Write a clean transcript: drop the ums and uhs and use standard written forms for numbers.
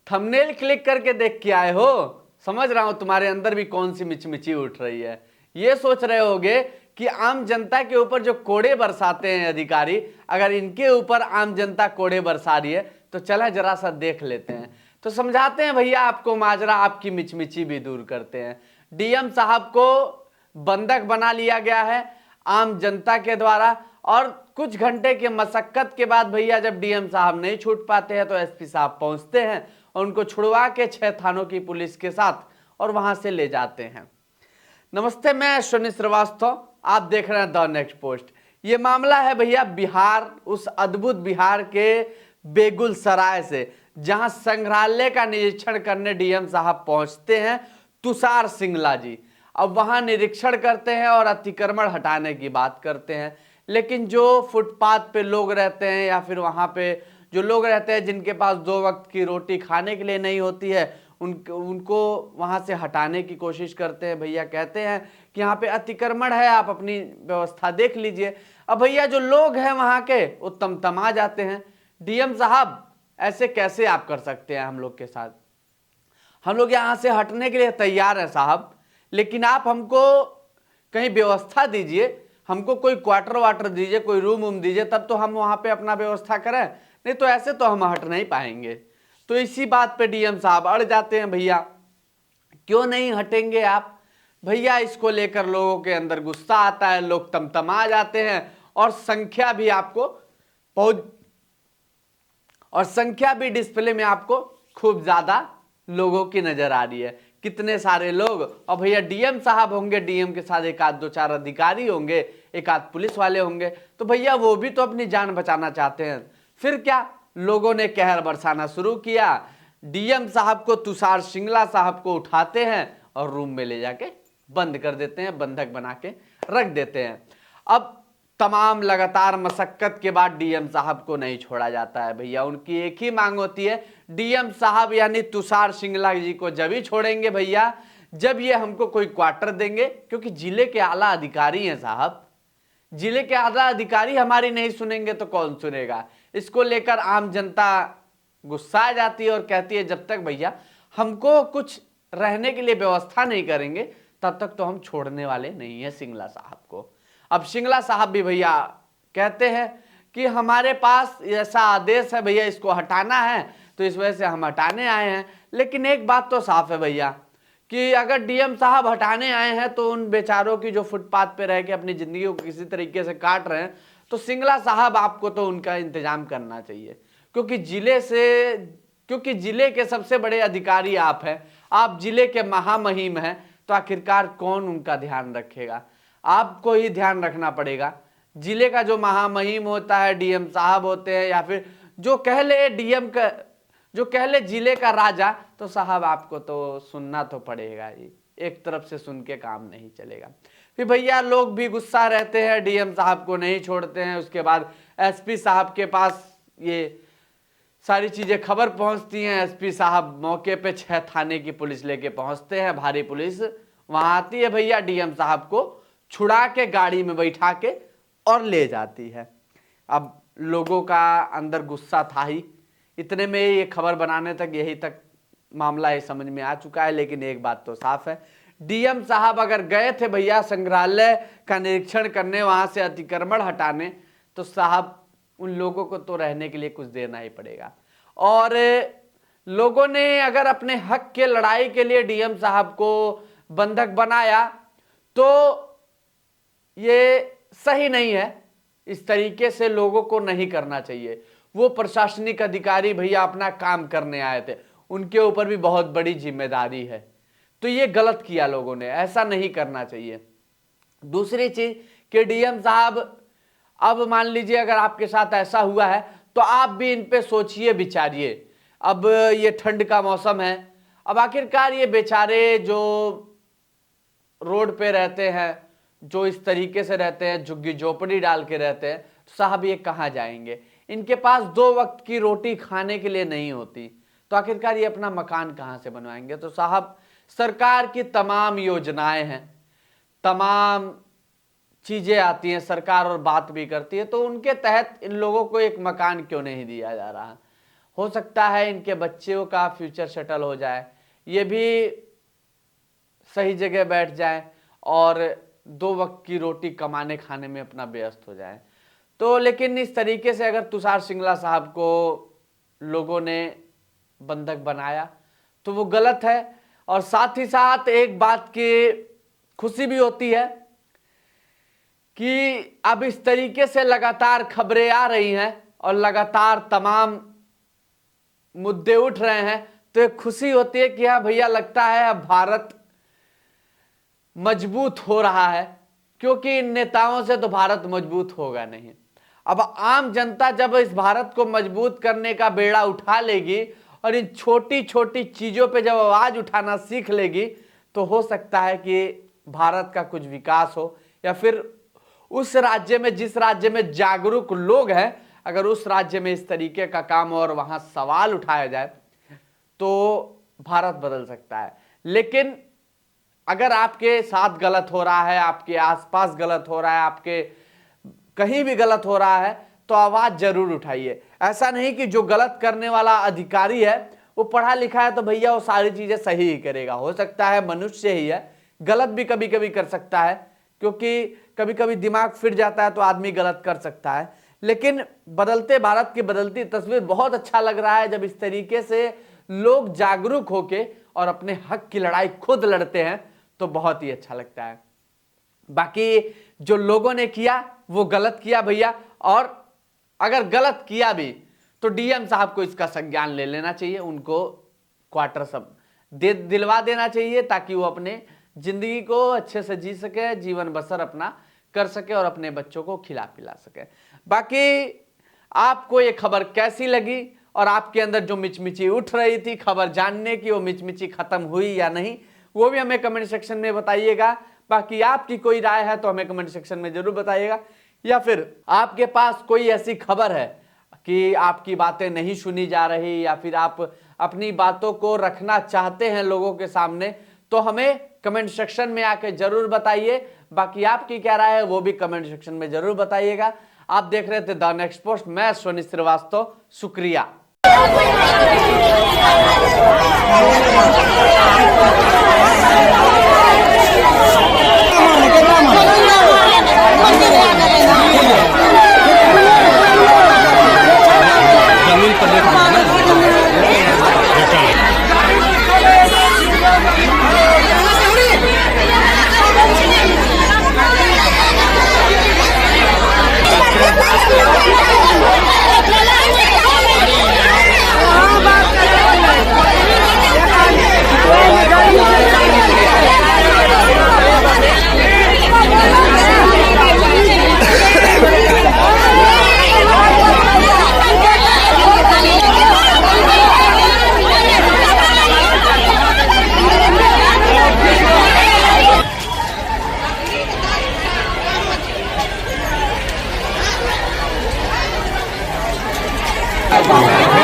Thumbnail click करके देख के आए हो, समझ रहा हूं तुम्हारे अंदर भी कौन सी मिचमिची उठ रही है। ये सोच रहे होगे कि आम जनता के ऊपर जो कोड़े बरसाते हैं अधिकारी, अगर इनके ऊपर आम जनता कोड़े बरसा रही है तो चला जरा सा देख लेते हैं। तो समझाते हैं भैया आपको माजरा, आपकी मिचमिची भी दूर करते हैं। डीएम साहब को बंधक बना लिया गया है आम जनता के द्वारा, और कुछ घंटे के मशक्कत के बाद भैया जब डीएम साहब नहीं छूट पाते हैं तो एसपी साहब पहुंचते हैं और उनको छुड़वा के 6 थानों की पुलिस के साथ और वहां से ले जाते हैं। नमस्ते, मैं अश्विनी श्रीवास्तव, आप देख रहे हैं द नेक्स्ट पोस्ट। ये मामला है भैया बिहार, उस अद्भुत बिहार के बेगूसराय से, जहां संग्रहालय का निरीक्षण करने डीएम साहब पहुंचते हैं, तुषार सिंगला जी। अब वहां निरीक्षण करते हैं और अतिक्रमण हटाने की बात करते हैं, लेकिन जो फुटपाथ पे लोग रहते हैं या फिर वहां पे जो लोग रहते हैं जिनके पास 2 वक्त की रोटी खाने के लिए नहीं होती है, उनको वहां से हटाने की कोशिश करते हैं। भैया कहते हैं कि यहाँ पे अतिक्रमण है, आप अपनी व्यवस्था देख लीजिए। अब भैया जो लोग हैं वहां के वो तमतमा जाते हैं, डीएम साहब ऐसे कैसे आप कर सकते हैं हम लोग के साथ, हम लोग यहाँ से हटने के लिए तैयार हैं साहब, लेकिन आप हमको कहीं व्यवस्था दीजिए, हमको कोई क्वार्टर वाटर दीजिए, कोई रूम वूम दीजिए, तब तो हम वहां पे अपना व्यवस्था करें, नहीं तो ऐसे तो हम हट नहीं पाएंगे। तो इसी बात पे डीएम साहब अड़ जाते हैं, भैया क्यों नहीं हटेंगे आप। भैया इसको लेकर लोगों के अंदर गुस्सा आता है, लोग तमतमा जाते हैं और संख्या भी डिस्प्ले में आपको खूब ज्यादा लोगों की नजर आ रही है, कितने सारे लोग। और भैया डीएम साहब होंगे, डीएम के साथ 1-2-4 अधिकारी होंगे, 1-8 पुलिस वाले होंगे, तो भैया वो भी तो अपनी जान बचाना चाहते हैं। फिर क्या, लोगों ने कहर बरसाना शुरू किया, डीएम साहब को, तुषार सिंगला साहब को उठाते हैं और रूम में ले जाके बंद कर देते हैं, बंधक बना के रख देते हैं। अब तमाम लगातार मशक्कत के बाद डीएम साहब को नहीं छोड़ा जाता है भैया, उनकी एक ही मांग होती है, डीएम साहब यानी तुषार सिंगला जी को जब ही छोड़ेंगे भैया जब ये हमको कोई क्वार्टर देंगे, क्योंकि जिले के आला अधिकारी हैं साहब, जिले के आला अधिकारी हमारी नहीं सुनेंगे तो कौन सुनेगा। इसको लेकर आम जनता गुस्सा आ जाती है और कहती है जब तक भैया हमको कुछ रहने के लिए व्यवस्था नहीं करेंगे तब तक तो हम छोड़ने वाले नहीं है सिंगला साहब को। अब सिंगला साहब भी भैया कहते हैं कि हमारे पास ऐसा आदेश है भैया, इसको हटाना है, तो इस वजह से हम हटाने आए हैं। लेकिन एक बात तो साफ है भैया कि अगर डीएम साहब हटाने आए हैं तो उन बेचारों की जो फुटपाथ पे रह के अपनी जिंदगी को किसी तरीके से काट रहे हैं, तो सिंगला साहब आपको तो उनका इंतजाम करना चाहिए, क्योंकि जिले के सबसे बड़े अधिकारी आप हैं, आप जिले के महामहिम हैं, तो आखिरकार कौन उनका ध्यान रखेगा, आपको ही ध्यान रखना पड़ेगा। जिले का जो महामहिम होता है डीएम साहब होते हैं, या फिर जो कह ले जिले का राजा, तो साहब आपको तो सुनना तो पड़ेगा ही, एक तरफ से सुन के काम नहीं चलेगा। फिर भैया लोग भी गुस्सा रहते हैं, डीएम साहब को नहीं छोड़ते हैं। उसके बाद एसपी साहब के पास ये सारी चीजें खबर पहुंचती हैं, एसपी साहब मौके पे 6 थाने की पुलिस लेके पहुंचते हैं, भारी पुलिस वहां आती है भैया, डीएम साहब को छुड़ा के गाड़ी में बैठा के और ले जाती है। अब लोगों का अंदर गुस्सा था ही, इतने में ये खबर बनाने तक यही तक मामला ये समझ में आ चुका है। लेकिन एक बात तो साफ है, डीएम साहब अगर गए थे भैया संग्रहालय का निरीक्षण करने, वहां से अतिक्रमण हटाने, तो साहब उन लोगों को तो रहने के लिए कुछ देना ही पड़ेगा। और लोगों ने अगर अपने हक के लड़ाई के लिए डीएम साहब को बंधक बनाया तो ये सही नहीं है, इस तरीके से लोगों को नहीं करना चाहिए। वो प्रशासनिक अधिकारी भैया अपना काम करने आए थे, उनके ऊपर भी बहुत बड़ी जिम्मेदारी है, तो ये गलत किया लोगों ने, ऐसा नहीं करना चाहिए। दूसरी चीज कि डीएम साहब, अब मान लीजिए अगर आपके साथ ऐसा हुआ है तो आप भी इन पे सोचिए विचारिए। अब ये ठंड का मौसम है, अब आखिरकार ये बेचारे जो रोड पे रहते हैं, जो इस तरीके से रहते हैं, झुग्गी झोपड़ी डाल के रहते हैं, तो साहब ये कहाँ जाएंगे, इनके पास 2 वक्त की रोटी खाने के लिए नहीं होती, तो आखिरकार ये अपना मकान कहाँ से बनवाएंगे। तो साहब सरकार की तमाम योजनाएं हैं, तमाम चीजें आती हैं, सरकार और बात भी करती है, तो उनके तहत इन लोगों को एक मकान क्यों नहीं दिया जा रहा। हो सकता है इनके बच्चों का फ्यूचर सेटल हो जाए, ये भी सही जगह बैठ जाए और 2 वक्त की रोटी कमाने खाने में अपना व्यस्त हो जाए। तो लेकिन इस तरीके से अगर तुषार सिंगला साहब को लोगों ने बंधक बनाया तो वो गलत है। और साथ ही साथ एक बात की खुशी भी होती है कि अब इस तरीके से लगातार खबरें आ रही हैं और लगातार तमाम मुद्दे उठ रहे हैं, तो एक खुशी होती है कि हाँ भैया, लगता है अब भारत मजबूत हो रहा है, क्योंकि इन नेताओं से तो भारत मजबूत होगा नहीं। अब आम जनता जब इस भारत को मजबूत करने का बेड़ा उठा लेगी और इन छोटी छोटी चीजों पे जब आवाज उठाना सीख लेगी, तो हो सकता है कि भारत का कुछ विकास हो, या फिर उस राज्य में, जिस राज्य में जागरूक लोग हैं, अगर उस राज्य में इस तरीके का काम और वहां सवाल उठाया जाए तो भारत बदल सकता है। लेकिन अगर आपके साथ गलत हो रहा है, आपके आसपास गलत हो रहा है, आपके कहीं भी गलत हो रहा है, तो आवाज जरूर उठाइए। ऐसा नहीं कि जो गलत करने वाला अधिकारी है वो पढ़ा लिखा है तो भैया वो सारी चीजें सही ही करेगा। हो सकता है मनुष्य ही है, गलत भी कभी कभी कर सकता है, क्योंकि कभी कभी दिमाग फिर जाता है तो आदमी गलत कर सकता है। लेकिन बदलते भारत की बदलती तस्वीर बहुत अच्छा लग रहा है जब इस तरीके से लोग जागरूक होके और अपने हक की लड़ाई खुद लड़ते हैं, तो बहुत ही अच्छा लगता है। बाकी जो लोगों ने किया वो गलत किया भैया, और अगर गलत किया भी तो डीएम साहब को इसका संज्ञान ले लेना चाहिए, उनको क्वार्टर सब दिलवा देना चाहिए, ताकि वो अपने जिंदगी को अच्छे से जी सके, जीवन बसर अपना कर सके और अपने बच्चों को खिला पिला सके। बाकी आपको ये खबर कैसी लगी और आपके अंदर जो मिचमिची उठ रही थी खबर जानने की, वो मिचमिची खत्म हुई या नहीं, वो भी हमें कमेंट सेक्शन में बताइएगा। बाकी आपकी कोई राय है तो हमें कमेंट सेक्शन में जरूर बताइएगा, या फिर आपके पास कोई ऐसी खबर है कि आपकी बातें नहीं सुनी जा रही, या फिर आप अपनी बातों को रखना चाहते हैं लोगों के सामने, तो हमें कमेंट सेक्शन में आके जरूर बताइए। बाकी आपकी क्या राय है वो भी कमेंट सेक्शन में जरूर बताइएगा। आप देख रहे थे द नेक्स्ट पोस्ट, मैं सोनी श्रीवास्तव, शुक्रिया। Bye.